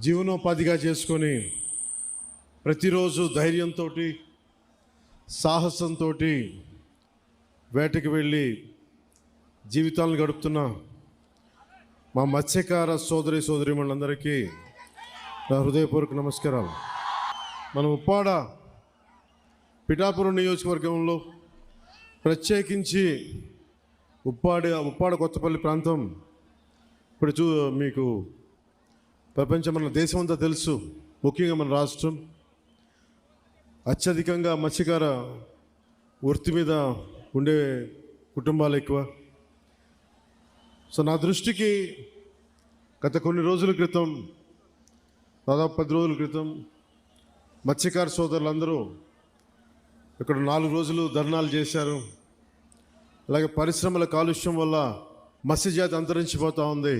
జీవనోపాధిగా చేసుకొని ప్రతిరోజు ధైర్యంతో సాహసంతో వేటకి వెళ్ళి జీవితాలను గడుపుతున్న మా మత్స్యకార సోదరీమణులందరికీ నా హృదయపూర్వక నమస్కారాలు. మన ఉప్పాడ పిఠాపురం నియోజకవర్గంలో ప్రత్యేకించి ఉప్పాడ కొత్తపల్లి ప్రాంతం ఇప్పుడు మీకు ప్రపంచం మన దేశం అంతా తెలుసు. ముఖ్యంగా మన రాష్ట్రం అత్యధికంగా మత్స్యకార వృత్తి మీద ఉండే కుటుంబాలు ఎక్కువ. సో నా దృష్టికి గత కొన్ని రోజుల క్రితం, దాదాపు 10 రోజుల క్రితం మత్స్యకార సోదరులందరూ ఇక్కడ 4 రోజులు ధర్నాలు చేశారు. అలాగే పరిశ్రమల కాలుష్యం వల్ల మత్స్యజాతి అంతరించిపోతూ ఉంది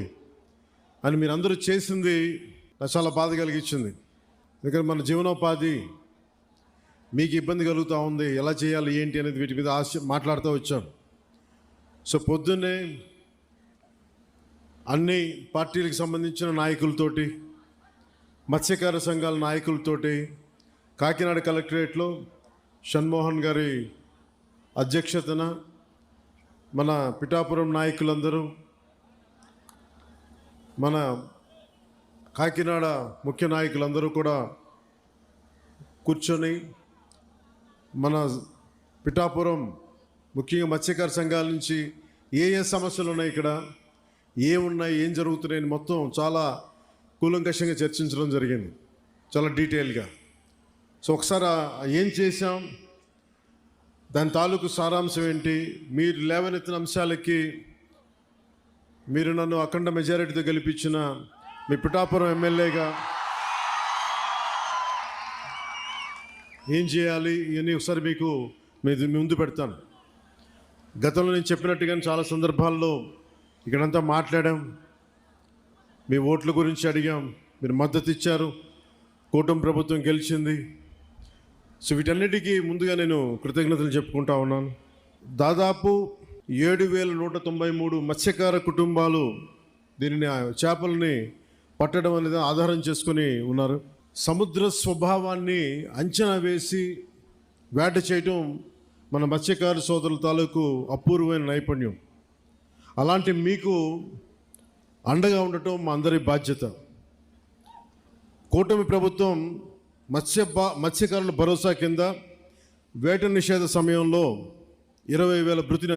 అని మీరందరూ చేసింది నాకు చాలా బాధ కలిగించింది. ఎందుకంటే మన జీవనోపాధి మీకు ఇబ్బంది కలుగుతూ ఉంది, ఎలా చేయాలి ఏంటి అనేది వీటి మీద మాట్లాడుతూ వచ్చాం. సో పొద్దున్నే అన్ని పార్టీలకు సంబంధించిన నాయకులతోటి, మత్స్యకార సంఘాల నాయకులతోటి కాకినాడ కలెక్టరేట్లో షణ్మోహన్ గారి అధ్యక్షతన మన పిఠాపురం నాయకులందరూ, మన కాకినాడ ముఖ్య నాయకులందరూ కూడా కూర్చొని మన పిఠాపురం ముఖ్యంగా మత్స్యకార సంఘాల నుంచి ఏ సమస్యలు ఉన్నాయి, ఇక్కడ ఏమున్నాయి, ఏం జరుగుతున్నాయని మొత్తం చాలా కూలంకషంగా చర్చించడం జరిగింది, చాలా డీటెయిల్గా. సో ఒకసారి ఏం చేశాం, దాని తాలూకు సారాంశం ఏంటి, మీరు లేవనెత్తిన అంశాలకి మీరు నన్ను అఖండ మెజారిటీతో గెలిపించిన మీ పిఠాపురం ఎమ్మెల్యేగా ఏం చేయాలి ఇవన్నీ ఒకసారి మీకు ముందు పెడతాను. గతంలో నేను చెప్పినట్టుగానే చాలా సందర్భాల్లో ఇక్కడంతా మాట్లాడాం, మీ ఓట్ల గురించి అడిగాం, మీరు మద్దతు ఇచ్చారు, కూటమి ప్రభుత్వం గెలిచింది. సో వీటన్నిటికీ ముందుగా నేను కృతజ్ఞతలు చెప్పుకుంటా ఉన్నాను. దాదాపు 7,193 మత్స్యకార కుటుంబాలు దీనిని చేపలని పట్టడం అనేది ఆధారం చేసుకొని ఉన్నారు. సముద్ర స్వభావాన్ని అంచనా వేసి వేట చేయటం మన మత్స్యకార సోదరుల తాలూకు అపూర్వమైన నైపుణ్యం. అలాంటి మీకు అండగా ఉండటం మా అందరి బాధ్యత. కూటమి ప్రభుత్వం మత్స్యకారుల భరోసా కింద వేట నిషేధ సమయంలో 20,000 భృతిని